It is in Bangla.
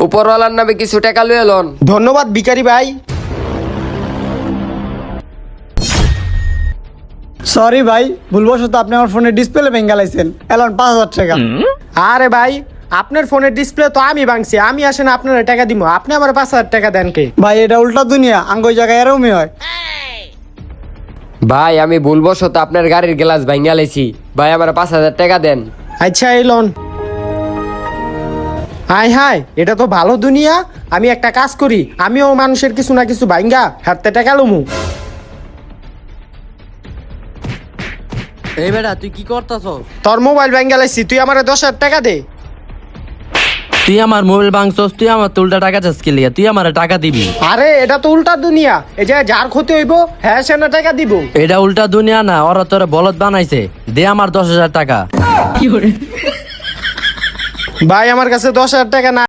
উপরওয়ালার নামে কিছু টাকা লুয়ে লন। ধন্যবাদ ভিখারি ভাই। সরি ভাই, ভুলবশত আপনি আমার ফোনের ডিসপ্লে ভেঙে লাইছেন। এলন 5,000 টাকা। আরে ভাই, আপনার ফোনের ডিসপ্লে তো আমি ভাঙছি, আমি আসেন আপনার টাকা দিব, আপনি আমার 5,000 টাকা দেন কে? ভাই এটা উল্টা দুনিয়া, আঙ্গ ওই জায়গায় এরমই হয়। ভাই আমি ভুলবশত আপনার গাড়ির গ্লাস ভাঙিয়া লাইছি, ভাই আমার 5,000 টাকা দেন। আচ্ছা এই লোন। হাই হাই, এটা তো ভালো দুনিয়া। আমি একটা কাজ করি, আমিও মানুষের কিছু না কিছু ভাঙ্গা হাতে টাকা লমু। এই বেটা তুই কি করতাছস? তোর মোবাইল ভাঙ্গা লাইছি, তুই আমার 10,000 টাকা দে। তুই আমার মোবাইল ভাঙছস, তুই আমার উল্টা টাকা চাস কি লিয়া? তুই আমার টাকা দিবি। আরে এটা তো উল্টা দুনিয়া, এই যে যার ক্ষতি হইব হ্যাঁ সে না টাকা দিব। এটা উল্টা দুনিয়া না, ওরা তোরে বলদ বানাইছে। দে আমার 10,000 টাকা। ভাই আমার কাছে 10,000 টাকা না।